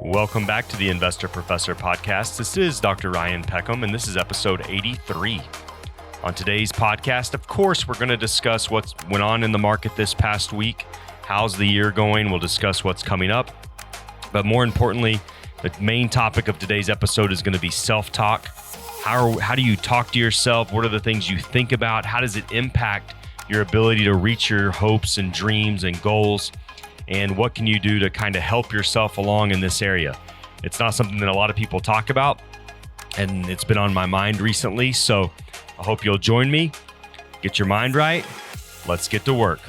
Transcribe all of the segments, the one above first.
Welcome back to the Investor Professor podcast. This is Dr. Ryan Peckham, and this is episode 83. On today's podcast, of course, we're going to discuss what's went on in the market this past week. How's the year going? We'll discuss what's coming up. But more importantly, the main topic of today's episode is going to be self-talk. How do you talk to yourself? What are the things you think about? How does it impact your ability to reach your hopes and dreams and goals? And what can you do to kind of help yourself along in this area? It's not something that a lot of people talk about, and it's been on my mind recently. So I hope you'll join me. Get your mind right. Let's get to work.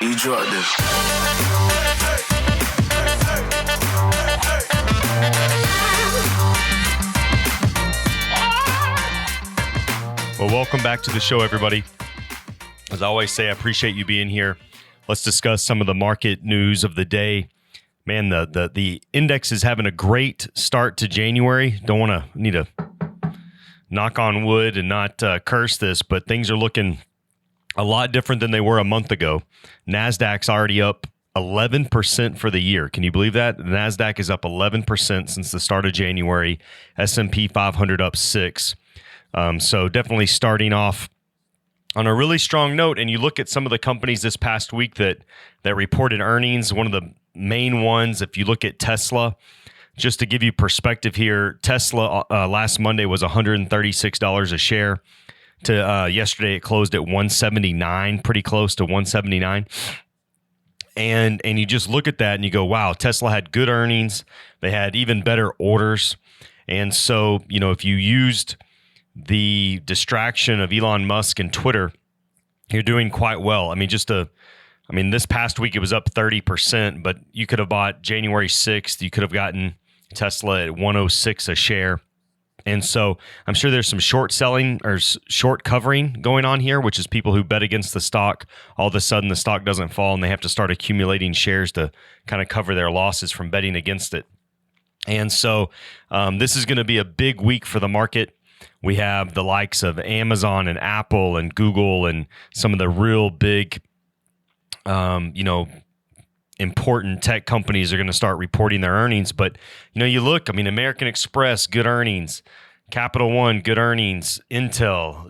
You dropped this. Well, welcome back to the show, everybody. As I always say, I appreciate you being here. Let's discuss some of the market news of the day. Man, the index is having a great start to January. Need to knock on wood and not curse this, but things are looking a lot different than they were a month ago. NASDAQ's already up 11% for the year. Can you believe that? The NASDAQ is up 11% since the start of January. S&P 500 up 6%. So definitely starting off on a really strong note. And you look at some of the companies this past week that reported earnings. One of the main ones, if you look at Tesla, just to give you perspective here, Tesla last Monday was $136 a share. To yesterday, it closed at $179, pretty close to $179. And you just look at that and you go, wow, Tesla had good earnings. They had even better orders. And so, if you used the distraction of Elon Musk and Twitter, you're doing quite well. This past week it was up 30%, but you could have bought January 6th. You could have gotten Tesla at 106 a share. And so I'm sure there's some short selling or short covering going on here, which is people who bet against the stock. All of a sudden the stock doesn't fall and they have to start accumulating shares to kind of cover their losses from betting against it. And so this is going to be a big week for the market. We have the likes of Amazon and Apple and Google and some of the real big, important tech companies are going to start reporting their earnings. But, you look, American Express, good earnings. Capital One, good earnings. Intel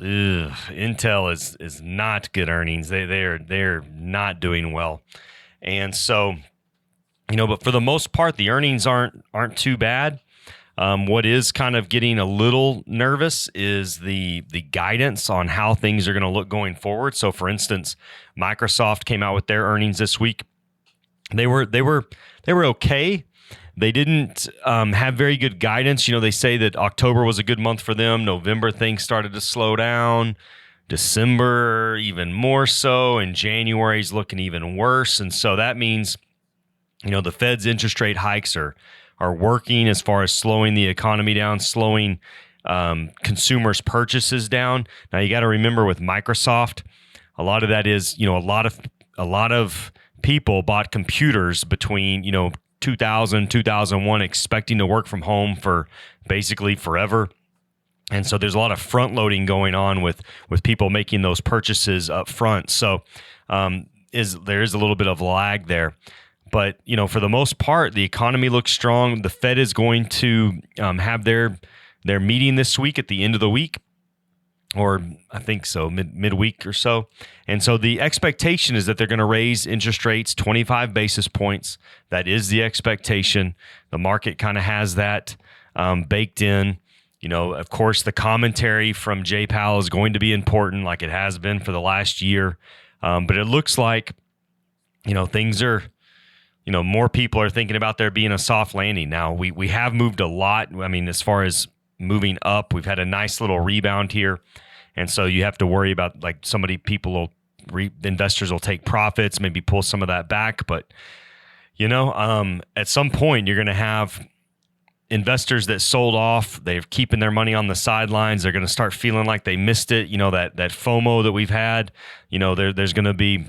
is not good earnings. They're not doing well. And so, but for the most part, the earnings aren't too bad. What is kind of getting a little nervous is the guidance on how things are going to look going forward. So, for instance, Microsoft came out with their earnings this week. They were okay. They didn't have very good guidance. They say that October was a good month for them. November, things started to slow down. December, even more so. And January's looking even worse. And so that means, the Fed's interest rate hikes are working as far as slowing the economy down, slowing consumers' purchases down. Now you got to remember with Microsoft, a lot of that is, a lot of people bought computers between 2000, 2001, expecting to work from home for basically forever. And so there's a lot of front loading going on with people making those purchases up front. So there is a little bit of lag there. But, for the most part, the economy looks strong. The Fed is going to have their meeting this week at the end of the week, or I think so, midweek or so. And so the expectation is that they're going to raise interest rates 25 basis points. That is the expectation. The market kind of has that baked in. Of course, the commentary from Jay Powell is going to be important like it has been for the last year. But it looks like, things are... more people are thinking about there being a soft landing. Now, we have moved a lot. As far as moving up, we've had a nice little rebound here. And so you have to worry about investors will take profits, maybe pull some of that back. But, at some point you're going to have investors that sold off. They're keeping their money on the sidelines. They're going to start feeling like they missed it. That FOMO that we've had, there's going to be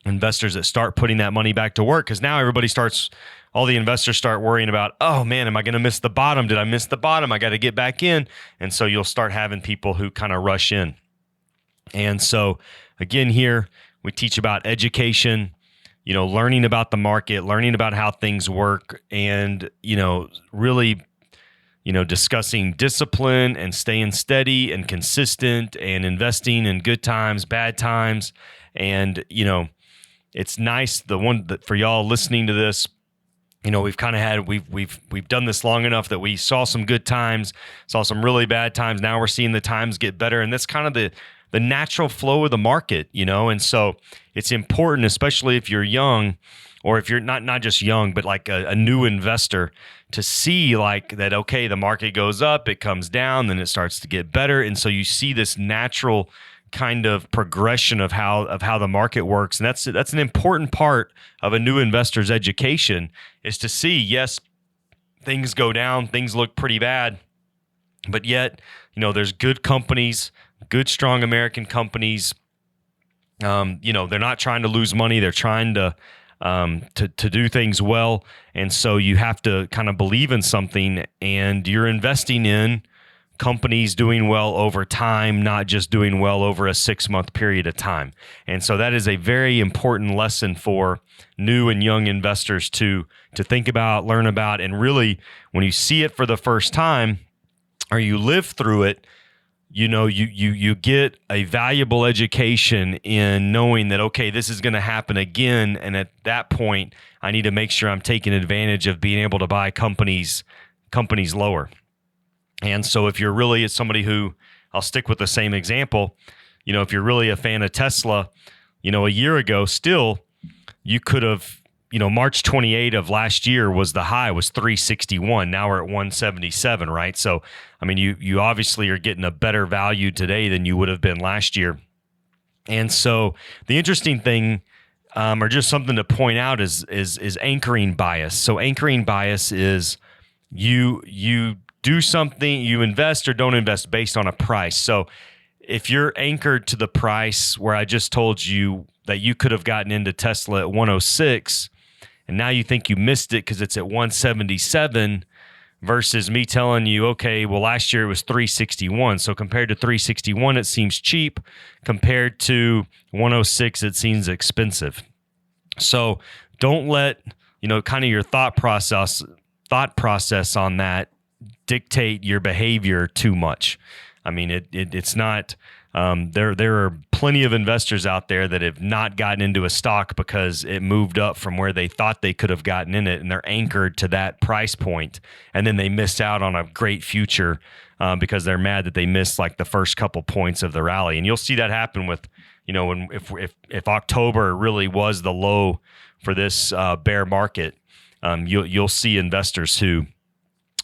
investors that start putting that money back to work, because now all the investors start worrying about, oh man, am I going to miss the bottom? Did I miss the bottom? I got to get back in. And so you'll start having people who kind of rush in. And so again, here we teach about education, learning about the market, learning about how things work, and, really, discussing discipline and staying steady and consistent and investing in good times, bad times. And, it's nice, the one that for y'all listening to this, we've kind of had, we've done this long enough that we saw some good times, saw some really bad times. Now we're seeing the times get better. And that's kind of the natural flow of the market, and so it's important, especially if you're young, or if you're not just young, but like a new investor, to see like that, okay, the market goes up, it comes down, then it starts to get better. And so you see this natural kind of progression of how the market works. And that's an important part of a new investor's education, is to see, yes, things go down, things look pretty bad, but yet, there's good companies, good, strong American companies. They're not trying to lose money. They're trying to do things well. And so you have to kind of believe in something, and you're investing in companies doing well over time, not just doing well over a 6-month period of time. And so that is a very important lesson for new and young investors to think about, learn about, and really, when you see it for the first time, or you live through it, you get a valuable education in knowing that, okay, this is going to happen again. And at that point, I need to make sure I'm taking advantage of being able to buy companies lower. And so if you're really somebody who, I'll stick with the same example, if you're really a fan of Tesla, a year ago, still, you could have, March 28 of last year was the high, was 361. Now we're at 177, right? So, I mean, you obviously are getting a better value today than you would have been last year. And so the interesting thing, or just something to point out, is anchoring bias. So anchoring bias is you do something, you invest or don't invest based on a price. So if you're anchored to the price where I just told you that you could have gotten into Tesla at 106, and now you think you missed it because it's at 177, versus me telling you, okay, well, last year it was 361. So compared to 361, it seems cheap. Compared to 106, it seems expensive. So don't let, kind of your thought process on that dictate your behavior too much. I mean, it's not, there are plenty of investors out there that have not gotten into a stock because it moved up from where they thought they could have gotten in it, and they're anchored to that price point, and then they missed out on a great future because they're mad that they missed like the first couple points of the rally. And you'll see that happen with, if October really was the low for this bear market, you'll see investors who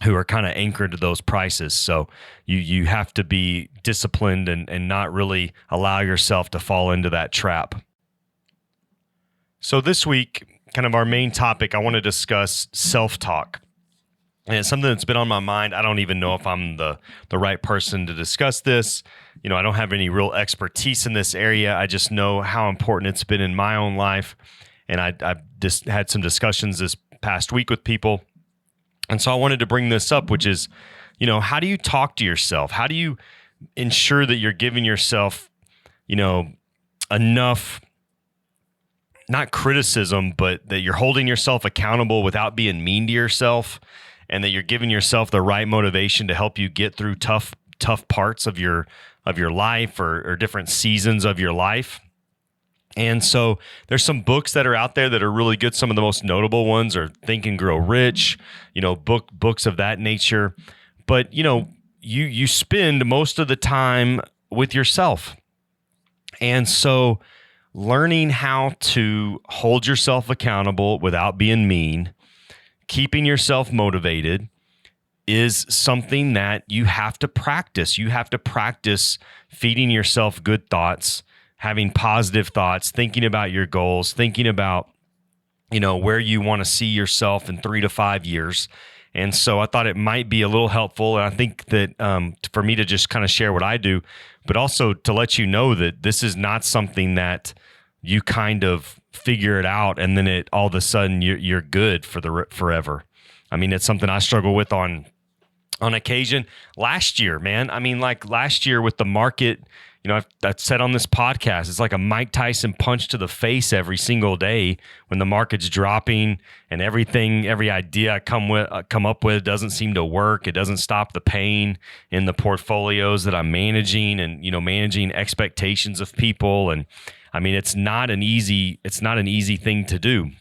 are kind of anchored to those prices. So you have to be disciplined and not really allow yourself to fall into that trap. So this week, kind of our main topic, I want to discuss self-talk. And it's something that's been on my mind. I don't even know if I'm the right person to discuss this. I don't have any real expertise in this area. I just know how important it's been in my own life. And I've just had some discussions this past week with people. And so I wanted to bring this up, which is, how do you talk to yourself? How do you ensure that you're giving yourself, enough, not criticism, but that you're holding yourself accountable without being mean to yourself, and that you're giving yourself the right motivation to help you get through tough parts of your life or different seasons of your life? And so there's some books that are out there that are really good. Some of the most notable ones are Think and Grow Rich, books of that nature. But, you spend most of the time with yourself. And so learning how to hold yourself accountable without being mean, keeping yourself motivated, is something that you have to practice. You have to practice feeding yourself good thoughts, having positive thoughts, thinking about your goals, thinking about, where you want to see yourself in 3 to 5 years. And so I thought it might be a little helpful. And I think that for me to just kind of share what I do, but also to let you know that this is not something that you kind of figure it out, and then it all of a sudden you're good for the forever. I mean, it's something I struggle with on occasion. Last year, man, I mean, like last year with the market, I've said on this podcast, it's like a Mike Tyson punch to the face every single day when the market's dropping and every idea I come up with doesn't seem to work. It doesn't stop the pain in the portfolios that I'm managing and, managing expectations of people. And I mean, it's not an easy thing to do.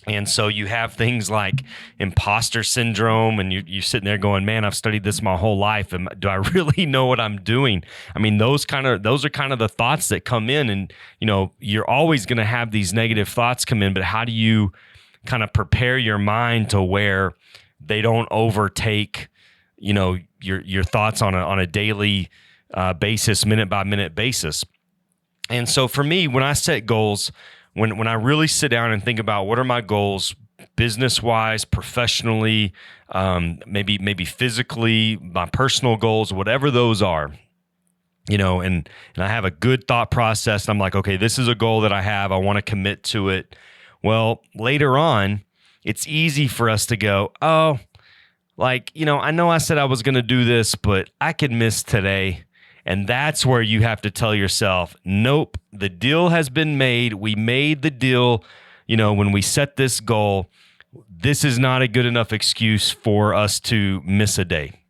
And so you have things like imposter syndrome, and you're sitting there going, man, I've studied this my whole life. And do I really know what I'm doing? I mean, those are kind of the thoughts that come in, and, you're always going to have these negative thoughts come in, but how do you kind of prepare your mind to where they don't overtake, your thoughts on a daily basis, minute by minute basis? And so for me, when I set goals, when I really sit down and think about what are my goals, business-wise, professionally, maybe physically, my personal goals, whatever those are, and I have a good thought process. And I'm like, okay, this is a goal that I have. I want to commit to it. Well, later on, it's easy for us to go, oh, like, I know I said I was going to do this, but I could miss today. And that's where you have to tell yourself, nope, the deal has been made. We made the deal, when we set this goal. This is not a good enough excuse for us to miss a day.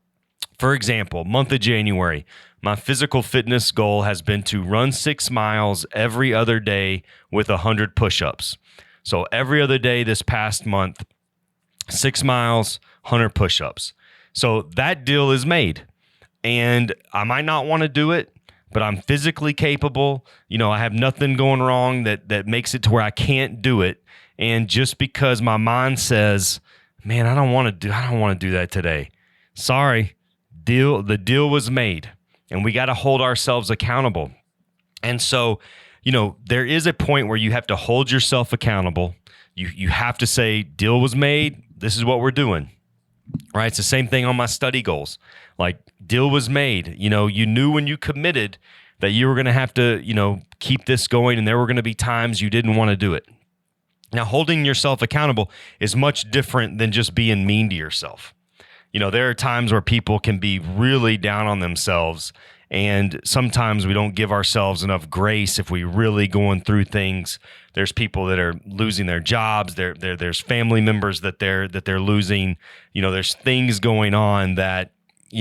For example, month of January, my physical fitness goal has been to run 6 miles every other day with 100 push-ups. So every other day this past month, 6 miles, 100 push-ups. So that deal is made. And I might not want to do it, but I'm physically capable. I have nothing going wrong that makes it to where I can't do it. And just because my mind says, man, I don't want to do that today. Sorry, the deal was made, and we got to hold ourselves accountable. And so, there is a point where you have to hold yourself accountable. You have to say, deal was made. This is what we're doing. Right? It's the same thing on my study goals. Like, deal was made. You knew when you committed that you were going to have to, keep this going, and there were going to be times you didn't want to do it. Now, holding yourself accountable is much different than just being mean to yourself. There are times where people can be really down on themselves, and sometimes we don't give ourselves enough grace if we really going through things. There's people that are losing their jobs. There's family members that they're losing. There's things going on that,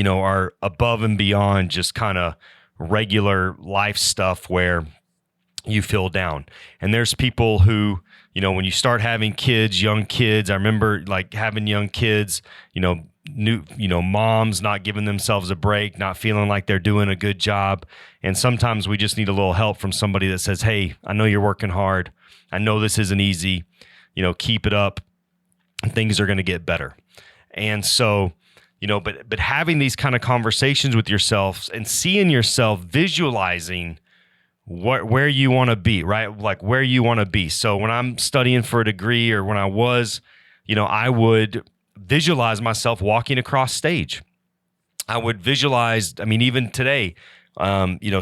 are above and beyond just kind of regular life stuff where you feel down. And there's people who, when you start having kids, young kids, I remember like having young kids, moms not giving themselves a break, not feeling like they're doing a good job. And sometimes we just need a little help from somebody that says, hey, I know you're working hard. I know this isn't easy. Keep it up. Things are going to get better. And so, but having these kind of conversations with yourself and seeing yourself visualizing where you want to be, right? Like where you want to be. So when I'm studying for a degree, or when I was, I would visualize myself walking across stage. I would visualize, even today,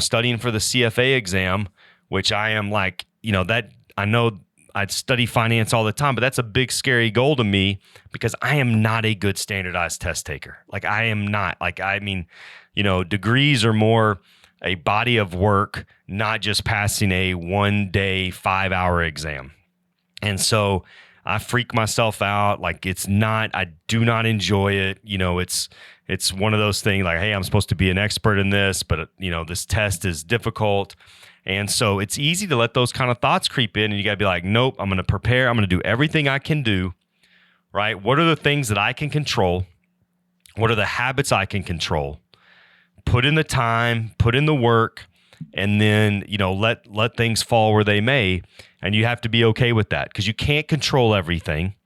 studying for the CFA exam, which I am like, that I know I'd study finance all the time, but that's a big, scary goal to me because I am not a good standardized test taker. Like I am not. Degrees are more a body of work, not just passing a 1-day, 5-hour exam. And so I freak myself out. Like I do not enjoy it. It's one of those things like, hey, I'm supposed to be an expert in this, but this test is difficult. And so it's easy to let those kind of thoughts creep in, and you got to be like, nope, I'm going to prepare. I'm going to do everything I can do, right? What are the things that I can control? What are the habits I can control? Put in the time, put in the work, and then, let things fall where they may. And you have to be okay with that because you can't control everything,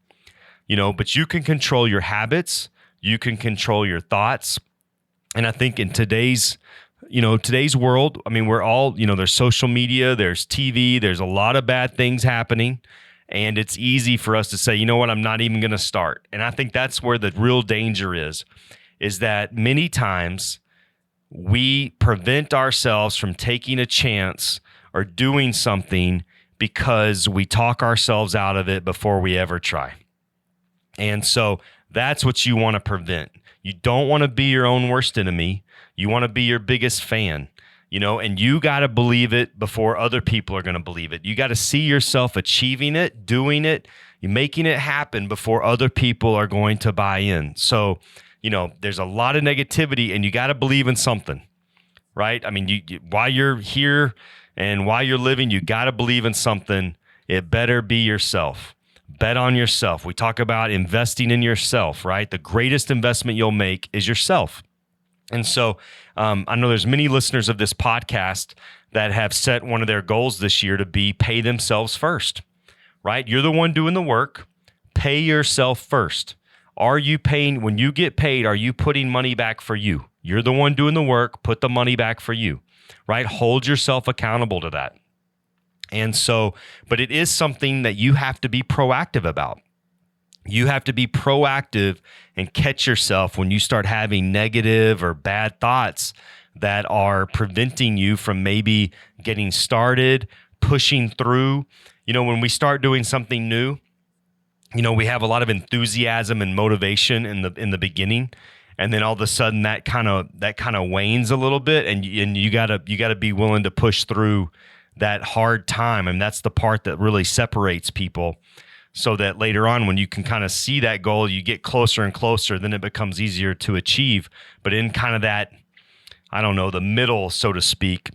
but you can control your habits. You can control your thoughts. And I think in today's world, we're all, there's social media, there's TV, there's a lot of bad things happening. And it's easy for us to say, you know what, I'm not even going to start. And I think that's where the real danger is that many times we prevent ourselves from taking a chance or doing something because we talk ourselves out of it before we ever try. And so that's what you want to prevent. You don't want to be your own worst enemy. You want to be your biggest fan, and you got to believe it before other people are going to believe it. You got to see yourself achieving it, doing it, making it happen before other people are going to buy in. So, there's a lot of negativity, and you got to believe in something, right? I mean, you while you're here and while you're living, you got to believe in something. It better be yourself. Bet on yourself. We talk about investing in yourself, right? The greatest investment you'll make is yourself. And so I know there's many listeners of this podcast that have set one of their goals this year to be pay themselves first, right? You're the one doing the work. Pay yourself first. Are you paying, when you get paid, are you putting money back for you? You're the one doing the work. Put the money back for you, right? Hold yourself accountable to that. And so, but it is something that you have to be proactive about. You have to be proactive and catch yourself when you start having negative or bad thoughts that are preventing you from maybe getting started, pushing through. When we start doing something new, we have a lot of enthusiasm and motivation in the beginning, and then all of a sudden that kind of wanes a little bit, and you gotta be willing to push through that hard time. And that's the part that really separates people, so that later on, when you can kind of see that goal, you get closer and closer, then it becomes easier to achieve. But in kind of that, the middle, so to speak,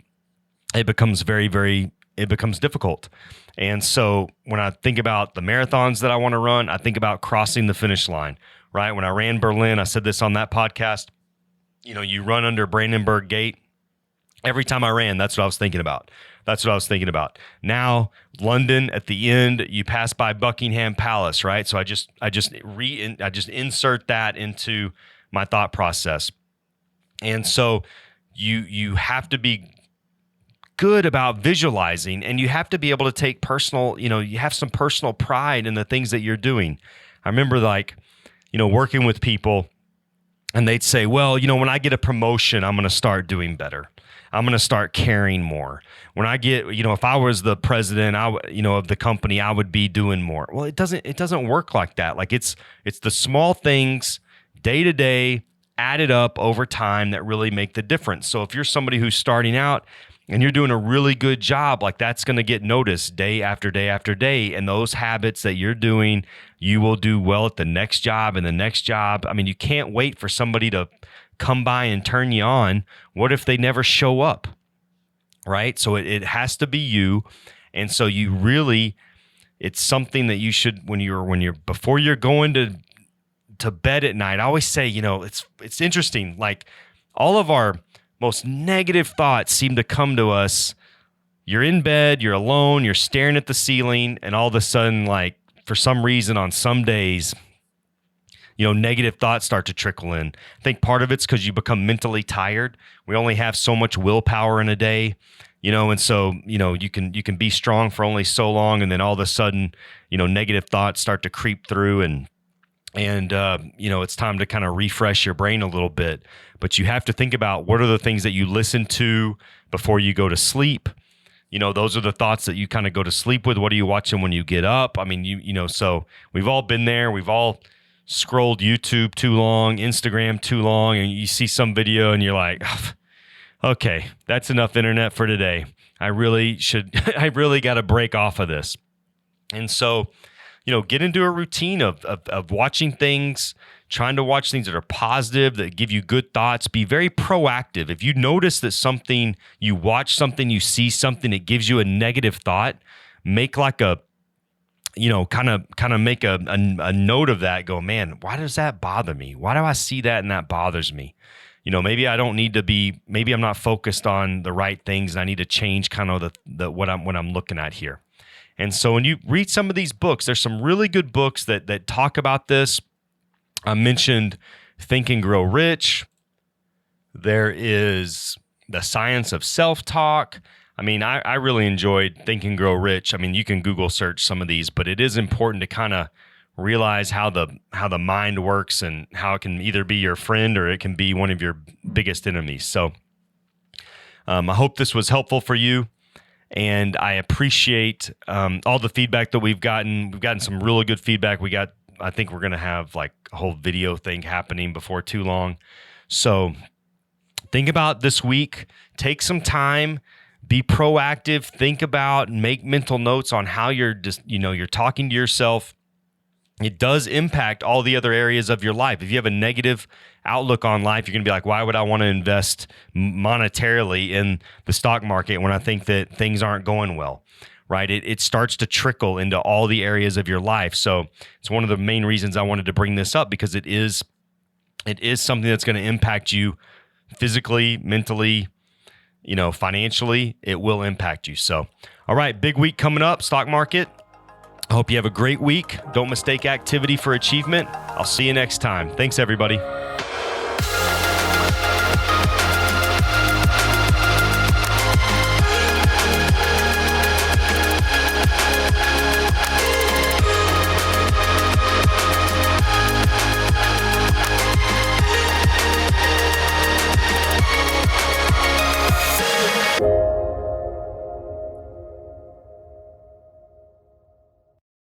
it becomes it becomes difficult. And so when I think about the marathons that I want to run, I think about crossing the finish line, right? When I ran Berlin, I said this on that podcast, you run under Brandenburg Gate. Every time I ran, that's what I was thinking about. Now, London, at the end, you pass by Buckingham Palace, right? So I just insert that into my thought process. And so you have to be good about visualizing, and you have to be able to take personal, you have some personal pride in the things that you're doing. I remember working with people, and they'd say, well, when I get a promotion, I'm going to start doing better. I'm going to start caring more. When I get, if I was the president, of the company, I would be doing more. Well, it doesn't work like that. Like it's the small things day to day added up over time that really make the difference. So if you're somebody who's starting out and you're doing a really good job, like that's going to get noticed day after day after day. And those habits that you're doing, you will do well at the next job and the next job. I mean, you can't wait for somebody to come by and turn you on. What if they never show up, right? So it has to be you. And so it's something that you should, before you're going to bed at night, I always say, it's interesting. Like all of our most negative thoughts seem to come to us. You're in bed, you're alone, you're staring at the ceiling, and all of a sudden, like for some reason on some days, negative thoughts start to trickle in. I think part of it's because you become mentally tired. We only have so much willpower in a day, and so, you can be strong for only so long. And then all of a sudden, negative thoughts start to creep through, and it's time to kind of refresh your brain a little bit. But you have to think about what are the things that you listen to before you go to sleep. Those are the thoughts that you kind of go to sleep with. What are you watching when you get up? I mean, so we've all been there. We've all scrolled YouTube too long, Instagram too long, and you see some video and you're like, oh, okay, that's enough internet for today. I really got to break off of this. And so, get into a routine of watching things, trying to watch things that are positive, that give you good thoughts. Be very proactive. If you notice that you watch something, you see something that gives you a negative thought, make like a, kind of make a note of that. Go, man, why does that bother me? Why do I see that and that bothers me? Maybe I don't need to be, maybe I'm not focused on the right things, and I need to change kind of what I'm looking at here. And so when you read some of these books, there's some really good books that talk about this. I mentioned Think and Grow Rich. There is The Science of Self-Talk. I mean, I really enjoyed Think and Grow Rich. I mean, you can Google search some of these, but it is important to kind of realize how the mind works and how it can either be your friend or it can be one of your biggest enemies. So I hope this was helpful for you. And I appreciate all the feedback that we've gotten. We've gotten some really good feedback. I think we're going to have like a whole video thing happening before too long. So think about this week. Take some time. Be proactive. Think about, make mental notes on how you're just, you're talking to yourself. It does impact all the other areas of your life. If you have a negative outlook on life, you're going to be like, why would I want to invest monetarily in the stock market when I think that things aren't going well, right? It starts to trickle into all the areas of your life. So it's one of the main reasons I wanted to bring this up, because it is something that's going to impact you physically, mentally, financially. It will impact you. So, all right, big week coming up, stock market. I hope you have a great week. Don't mistake activity for achievement. I'll see you next time. Thanks, everybody.